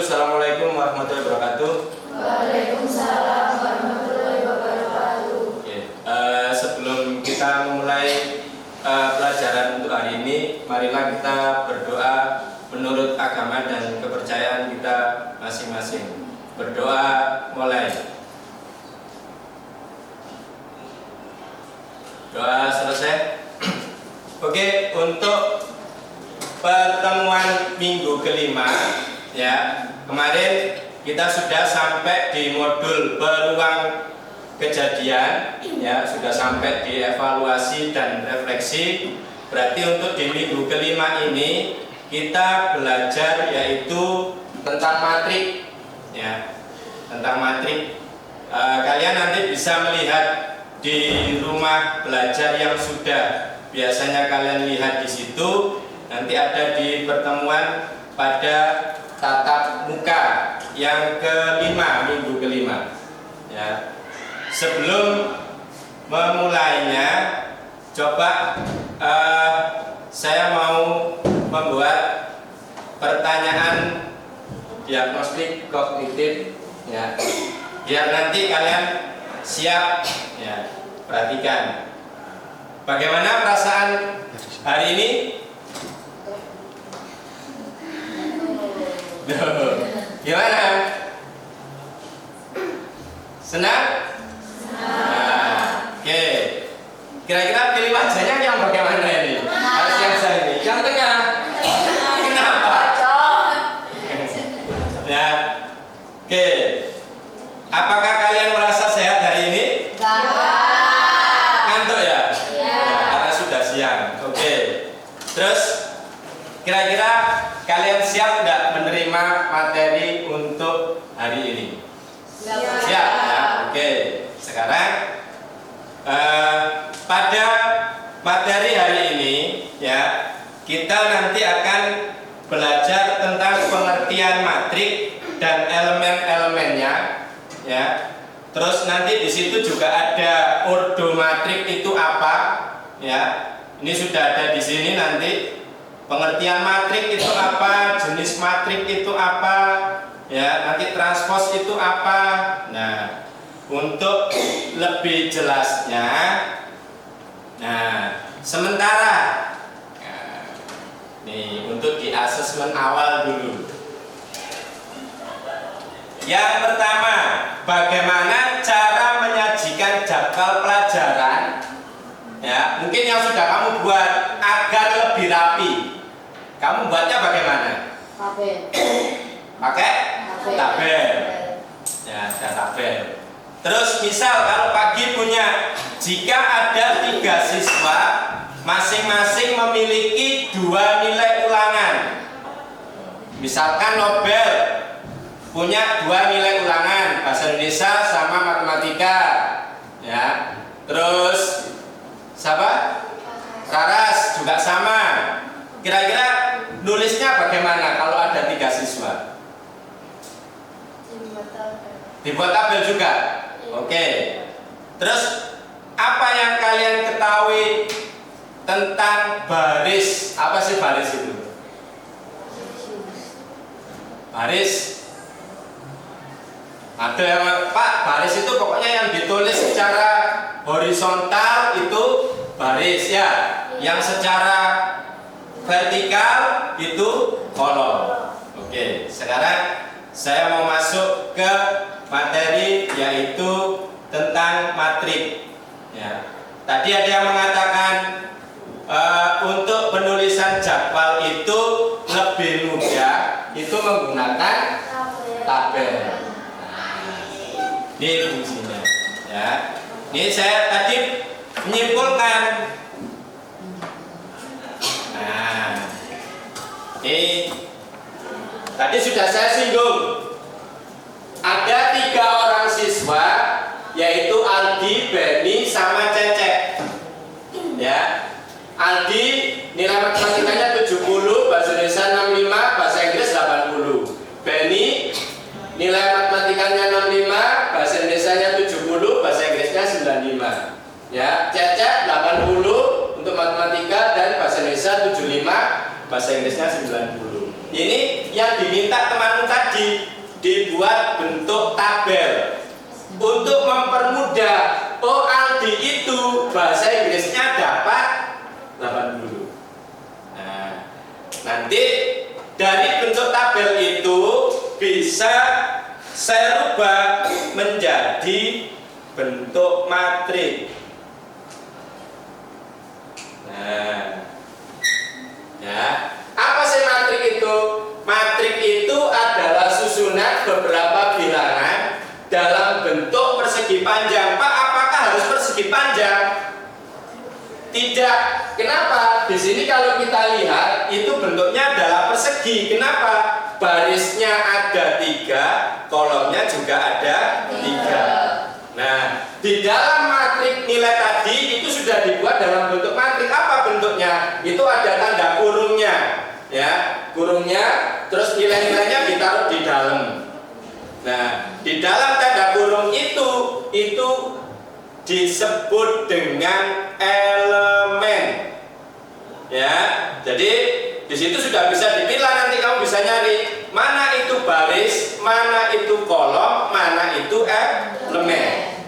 Assalamualaikum warahmatullahi wabarakatuh. Waalaikumsalam warahmatullahi wabarakatuh. Sebelum kita memulai pelajaran untuk hari ini, marilah kita berdoa menurut agama dan kepercayaan kita masing-masing. Berdoa mulai. Doa selesai. Oke, untuk pertemuan minggu kelima, ya, kemarin kita sudah sampai di modul peluang kejadian, ya, sudah sampai di evaluasi dan refleksi. Berarti untuk di minggu kelima ini kita belajar yaitu tentang matrik, ya, tentang matrik. Kalian nanti bisa melihat di rumah belajar yang sudah biasanya kalian lihat di situ. Nanti ada di pertemuan pada tatap muka yang kelima, minggu kelima, ya. Sebelum memulainya, coba saya mau membuat pertanyaan diagnostik kognitif, ya, biar nanti kalian siap, ya. Perhatikan bagaimana perasaan hari ini. Gimana? Senang? Nah, oke. Kira-kira pilih wajahnya yang bagaimana ini? Harus yang saya ini, yang tengah. Kenapa? Ya, oke. Apakah kalian merasa sehat hari ini? Ngantuk ya? Ya, karena sudah siang. Oke. Terus, kira-kira kalian siap tidak menerima materi untuk hari ini? Siap, ya. Oke. Sekarang pada materi hari ini, ya, kita nanti akan belajar tentang pengertian matrik dan elemen-elemennya, ya. Terus nanti di situ juga ada ordo matrik itu apa, ya. Ini sudah ada di sini nanti. Pengertian matrik itu apa, jenis matrik itu apa, ya, nanti transpos itu apa. Nah, untuk lebih jelasnya, nah, sementara, nah, nih untuk di asesmen awal dulu. Yang pertama, bagaimana cara menyajikan jadwal pelajaran, ya, mungkin yang sudah kamu buat agar lebih rapi. Kamu buatnya bagaimana? Tabel. Pakai tabel. Ya, ada tabel. Terus misal kalau pagi punya, jika ada 3 siswa, masing-masing memiliki 2 nilai ulangan. Misalkan Nobel punya 2 nilai ulangan, bahasa Indonesia sama matematika, ya. Terus siapa? Saras juga sama. Kira-kira nulisnya bagaimana kalau ada 3 siswa? Dibuat tabel juga. Oke. Terus apa yang kalian ketahui tentang baris? Apa sih baris itu? Baris. Ada yang, Pak, baris itu pokoknya yang ditulis secara horizontal itu baris, ya. Yang secara vertikal itu kolom. Oke, sekarang saya mau masuk ke materi yaitu tentang matrik, ya. Tadi ada yang mengatakan untuk penulisan jadwal itu lebih mudah itu menggunakan tabel. Nah, ini fungsinya, ya. Ini saya tadi menyimpulkan. Nah, ini tadi sudah saya singgung. Ada 3 orang siswa, yaitu Aldi, Benny, sama Cecep. Ya, Aldi nilai matematikanya 70, bahasa Indonesia 65, bahasa Inggris 80. Benny nilai matematikanya 65, bahasa Indonesianya 70, bahasa Inggrisnya 95. Ya, Cecep 80 untuk matematika dan bahasa Indonesia 75, bahasa Inggrisnya 90. Ini yang diminta temanmu tadi. lagi dibuat bentuk tabel untuk mempermudah. Oh, Aldi itu bahasa Inggrisnya dapat 80. Nah, nanti dari bentuk tabel itu bisa saya rubah menjadi bentuk matrik. Nah, ya, apa sih matrik itu? Matrik itu adalah susunan beberapa bilangan dalam bentuk persegi panjang. Pak, apakah harus persegi panjang? Tidak. Kenapa? Di sini kalau kita lihat itu bentuknya adalah persegi. Kenapa? Barisnya ada 3, kolomnya juga ada 3. Nah, di dalam matrik nilai tadi itu sudah dibuat dalam bentuk matrik. Apa bentuknya? Itu ada tanda kurungnya, ya, kurungnya. Terus nilai-nilainya ditaruh di dalam. Nah, di dalam tanda kurung itu disebut dengan elemen. Ya, jadi di situ sudah bisa dipilah, nanti kamu bisa nyari mana itu baris, mana itu kolom, mana itu elemen.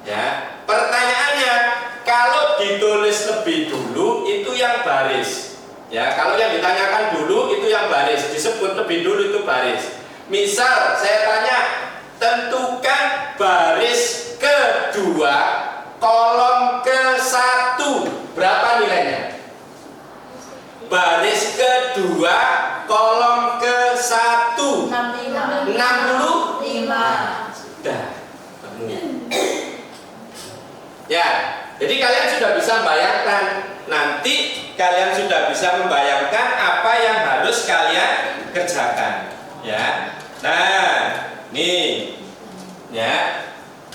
Ya, pertanyaannya kalau ditulis lebih dulu itu yang baris. Ya, kalau yang ditanyakan dulu itu yang baris, disebut lebih dulu itu baris. Misal saya tanya, tentukan baris kedua, kolom ke-1, berapa nilainya? Baris kedua, kolom ke-1 65. Dah, kamu. Ya, jadi kalian sudah bisa membayangkan. Nanti kalian sudah bisa membayangkan apa yang harus kalian kerjakan. Ya, nah, nih, ya,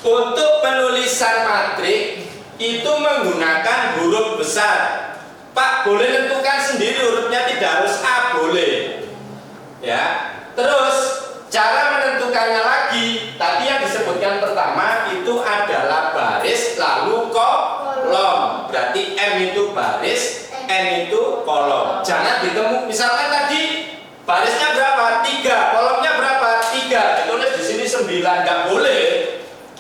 untuk penulisan matrik itu menggunakan huruf besar. Pak, boleh tentukan sendiri hurufnya, tidak harus A, boleh. Ya, terus cara menentukannya lagi, tadi yang disebutkan pertama itu adalah baris lalu kolom. Berarti M itu baris, N itu kolom. Jangan ditemu, misalkan tadi barisnya berapa? 3, kolomnya berapa? 3. Ditulis di sini 9, nggak boleh.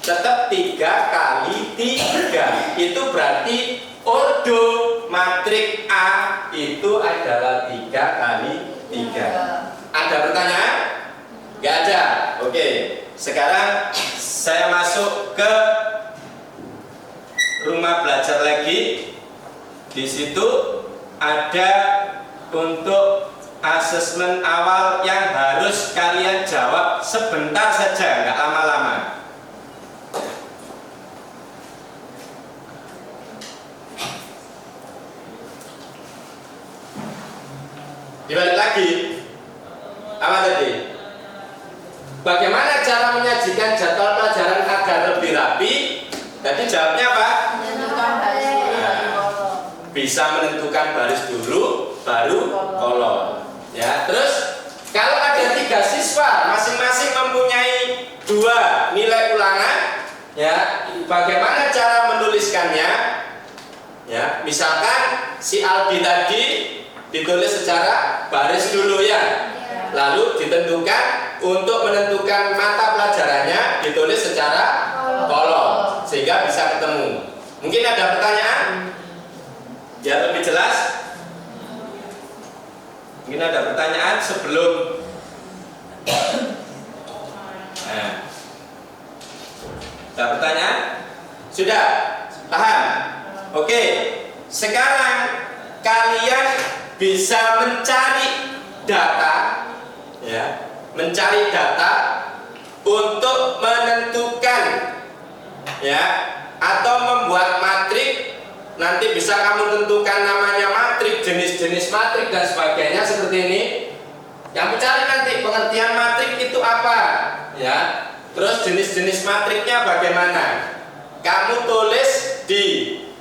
Tetap 3 kali 3. Itu berarti ordo matrik A itu adalah 3 kali 3. Ada pertanyaan? Nggak ada. Oke. Sekarang saya masuk ke rumah belajar lagi. Di situ ada untuk asesmen awal yang harus kalian jawab sebentar saja, nggak lama-lama. Dibalik lagi, apa tadi? Bagaimana cara menyajikan jadwal pelajaran agar lebih rapi? Tadi jawabnya apa? Bisa menentukan baris dulu, baru kolom. Ya, terus kalau ada 3 siswa, masing-masing mempunyai 2 nilai ulangan, ya, bagaimana cara menuliskannya? Ya, misalkan si Aldi tadi ditulis secara baris dulu ya, lalu ditentukan untuk menentukan mata pelajarannya ditulis secara kolom sehingga bisa ketemu. Mungkin ada pertanyaan? Ya, lebih jelas. Mungkin ada pertanyaan sebelum. Nah, ada pertanyaan? Sudah paham? Oke. Sekarang kalian bisa mencari data, ya, mencari data untuk menentukan, ya, atau membuat matrik. Nanti bisa kamu tentukan namanya matrik, jenis-jenis matrik dan sebagainya seperti ini. Yang mencari nanti pengertian matrik itu apa, ya. Terus jenis-jenis matriknya bagaimana? Kamu tulis di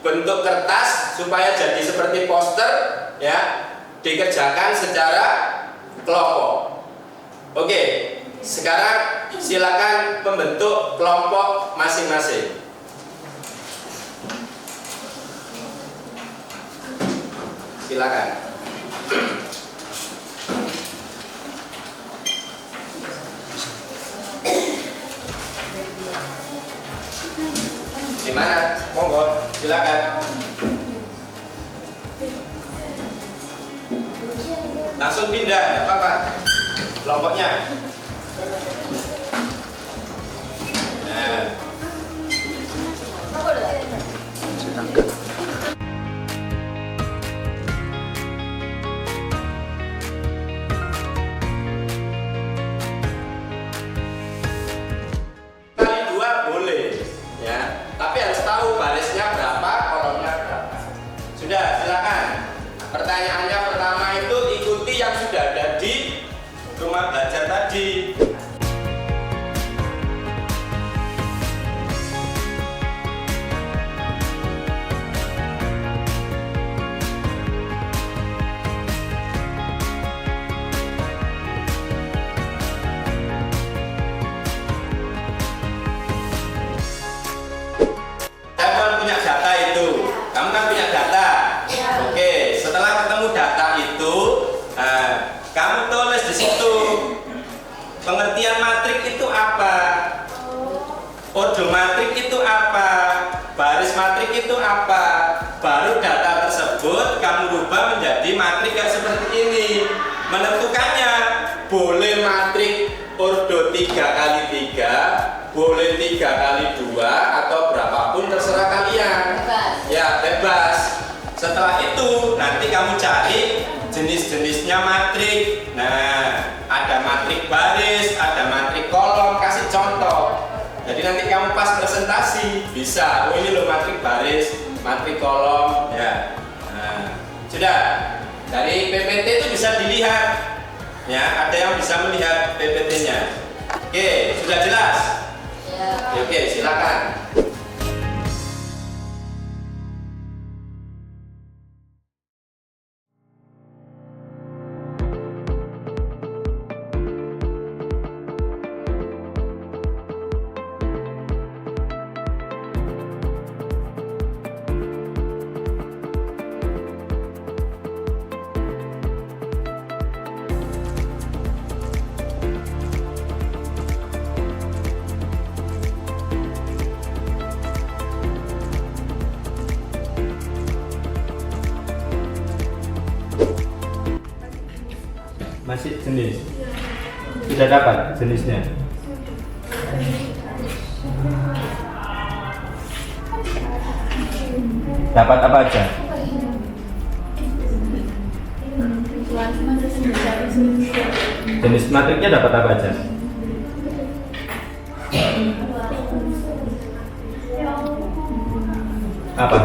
bentuk kertas supaya jadi seperti poster, ya. Dikerjakan secara kelompok. Oke, sekarang silakan membentuk kelompok masing-masing. Silakan. Gimana? Monggo, silakan. Langsung pindah, nggak apa-apa. Kelompoknya. Nah. Kali 2 boleh, ya. Tapi harus tahu barisnya berapa, kolomnya berapa. Sudah, silakan. Pertanyaannya pertama itu ikuti yang sudah ada di rumah belajar tadi. Saya punya data itu, kamu kan punya data. Oke, setelah ketemu data itu, kamu tulis di situ pengertian matrik itu apa, odomatrik itu apa, baris matrik itu apa. Baru data tersebut kamu rubah menjadi matrik kayak seperti ini. Menentukannya boleh matrik ordo 3x3, boleh 3x2 atau berapapun terserah kalian. Ya, bebas. Setelah itu nanti kamu cari jenis-jenisnya matrik. Nah, ada matrik baris, ada matrik kolom, kasih contoh. Jadi nanti kamu pas presentasi bisa, oh ini loh matrik baris, matrik kolom, ya. Nah, sudah. Dari PPT itu bisa dilihat. Ya, ada yang bisa melihat PPT-nya. Oke, sudah jelas? Ya. Oke, silakan. Masih jenis? Sudah dapat jenisnya? Dapat apa aja? Jenis matriknya dapat apa aja? Apa?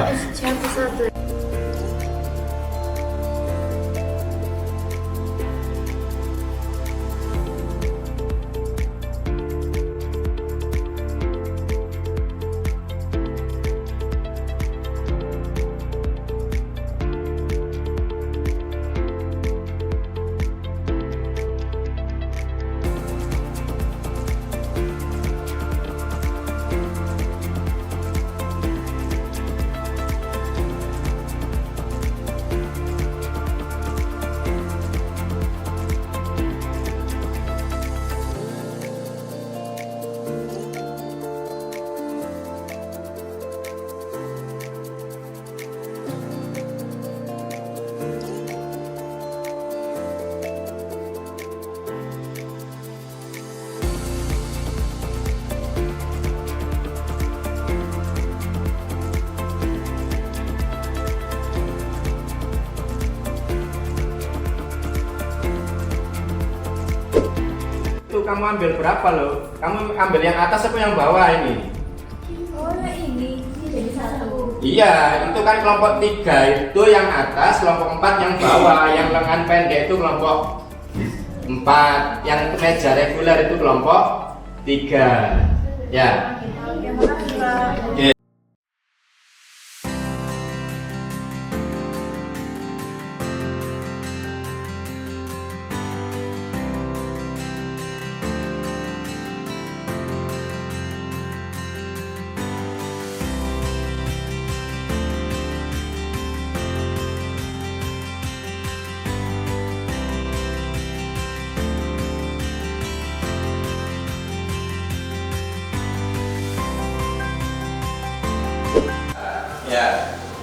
Kamu ambil berapa loh? Kamu ambil yang atas apa yang bawah ini? Oh, ini jadi satu. Iya, itu kan kelompok 3 itu yang atas, kelompok 4 yang bawah, yang lengan pendek itu kelompok 4, yang meja reguler itu kelompok 3. Ya. Oke.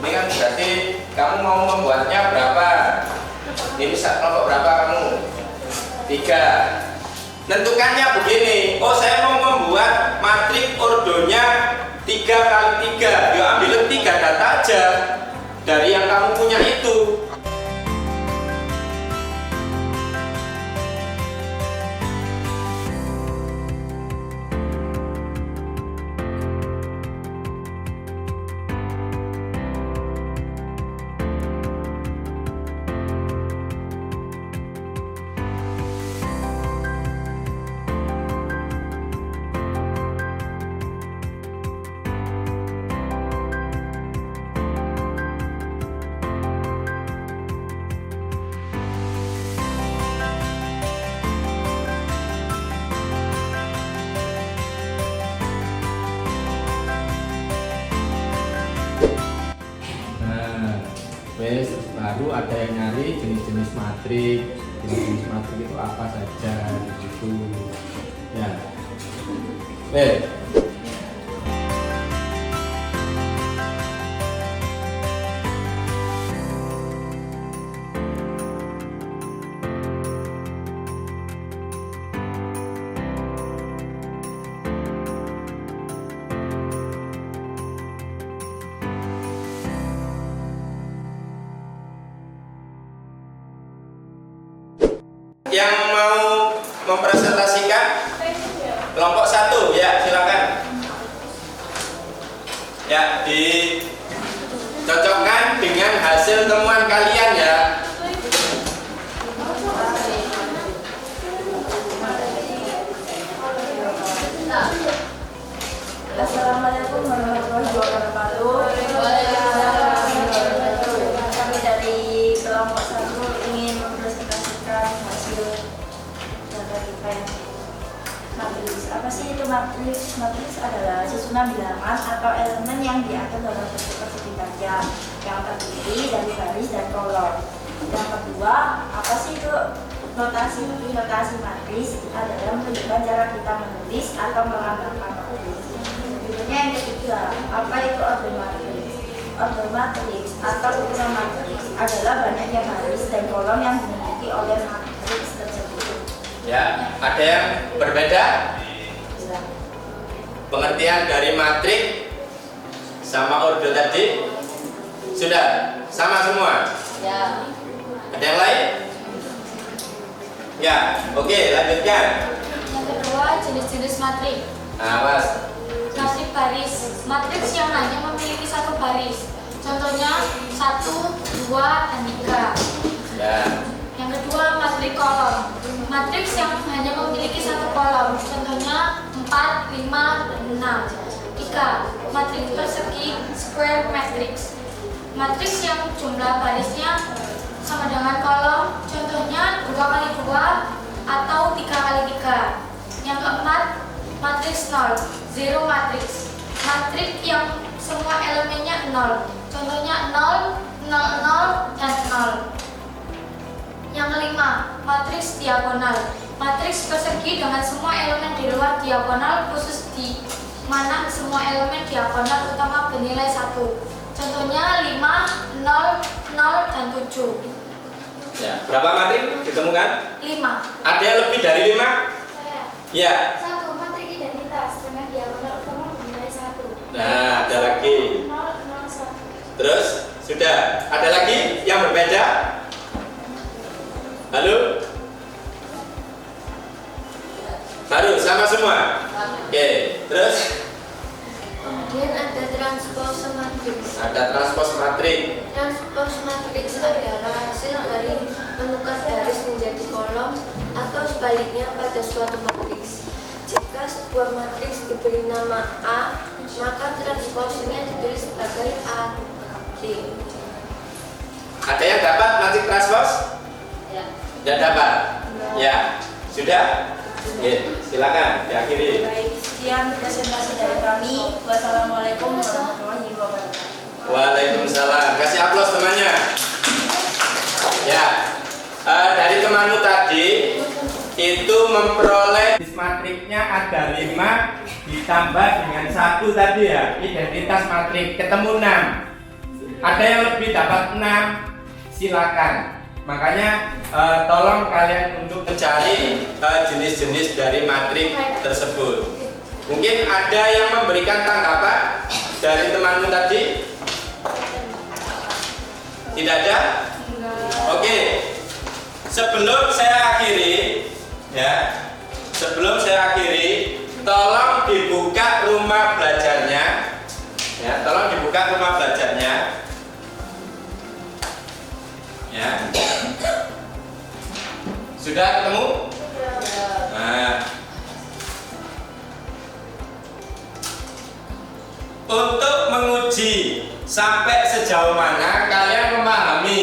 Ini kan berarti kamu mau membuatnya berapa? Ini kelompok berapa kamu? 3. Tentukannya begini. Oh, saya mau membuat matrik ordonya 3 kali 3. Ya ambil 3 data aja dari yang kamu punya itu. Wes, baru ada yang nyari jenis-jenis matrik. Jenis-jenis matrik itu apa saja gitu. Ya. Wes. Yang mau mempresentasikan kelompok 1 ya silakan. Ya, dicocokkan dengan hasil temuan kalian ya. Assalamualaikum warahmatullahi wabarakatuh. Kami dari kelompok 1 ingin mempresentasikan hasil data kita yang matriks. Apa sih itu matriks? Matriks adalah susunan bilangan atau elemen yang diatur dalam bentuk persegi gajah yang terdiri dari baris dan kolom. Yang kedua, apa sih itu notasi? Notasi matriks adalah menunjukkan cara kita menulis atau melambangkan matriks. Berikutnya yang ketiga, apa itu order matriks? Order matriks atau ukuran matriks adalah banyaknya baris dan kolom yang dimiliki oleh matriks tersebut. Ya, ada yang berbeda? Pengertian dari matrik sama ordo tadi sudah sama semua? Ya. Ada yang lain? Ya, oke, lanjutkan. Yang kedua, jenis-jenis matrik. Nah, Mas. Matrik baris, matriks yang hanya memiliki satu baris. Contohnya 1, 2, dan 3. Ya. Yang kedua, matrik kolom. Matriks yang hanya memiliki satu kolom. Contohnya 4, 5, dan 6. 3. Matriks persegi square matrix. Matriks yang jumlah barisnya sama dengan kolom. Contohnya 2 kali 2 atau 3 kali 3. Yang keempat, matriks 0, zero matriks. Matriks yang semua elemennya 0. Contohnya 0, 0, 0, dan 0. Yang kelima, matriks diagonal. Matriks persegi dengan semua elemen di luar diagonal, khusus di mana semua elemen diagonal utama bernilai 1. Contohnya 5, 0, 0, dan 7. Ya, berapa matrik ditemukan? 5. Ada yang lebih dari 5? Ya. 1. Matrik identitas dengan diagonal utama bernilai 1. Nah, ada lagi. 0, 0, 1. Terus, sudah. Ada lagi yang berbeda? Halo? Baru, sama semua? Oke, terus? Kemudian ada transpose matriks. Ada transpose matrik. Transpose matriks adalah hasil dari menukar baris menjadi kolom atau sebaliknya pada suatu matriks. Jika sebuah matriks diberi nama A, maka transposenya ditulis sebagai A B. Ada yang dapat matrik transpose? Ya. Tidak dapat? Ya. Sudah? Oke, silakan diakhiri. Baik, sekian presentasi dari kami. Wassalamualaikum warahmatullahi wabarakatuh. Waalaikumsalam. Kasih aplaus temannya. Ya, dari temanmu tadi itu memperoleh matriknya ada 5 ditambah dengan 1 tadi ya, identitas matrik ketemu 6. Ada yang lebih dapat 6, silakan. Makanya tolong kalian untuk mencari jenis-jenis dari matrik tersebut. Mungkin ada yang memberikan tanggapan dari temanmu tadi? Tidak ada? Oke. Sebelum saya akhiri, ya, tolong dibuka rumah belajarnya, ya, tolong dibuka rumah belajarnya, ya. Sudah ketemu? Nah, untuk menguji sampai sejauh mana kalian memahami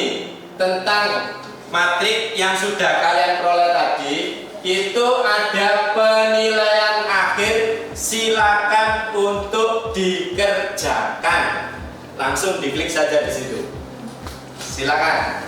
tentang matrik yang sudah kalian peroleh tadi, itu ada penilaian akhir, silakan untuk dikerjakan. Langsung diklik saja di situ. Silakan.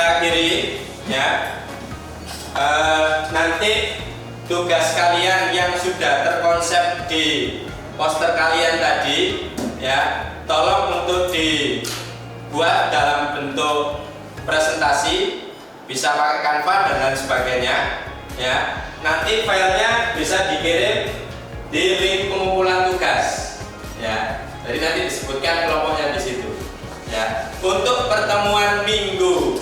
saya akhiri ya. Nanti tugas kalian yang sudah terkonsep di poster kalian tadi ya, tolong untuk dibuat dalam bentuk presentasi, bisa pakai Canva dan lain sebagainya ya. Nanti filenya bisa dikirim di link pengumpulan tugas ya. Jadi nanti disebutkan kelompoknya di situ ya. Untuk pertemuan minggu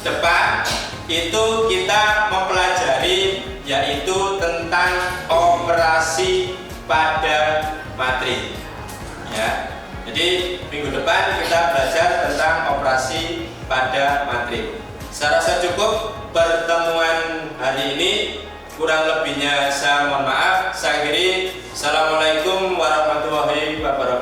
depan itu kita mempelajari yaitu tentang operasi pada matrik ya. Jadi minggu depan kita belajar tentang operasi pada matrik. Saya rasa cukup pertemuan hari ini, kurang lebihnya saya mohon maaf. Saya akhiri. Assalamualaikum warahmatullahi wabarakatuh.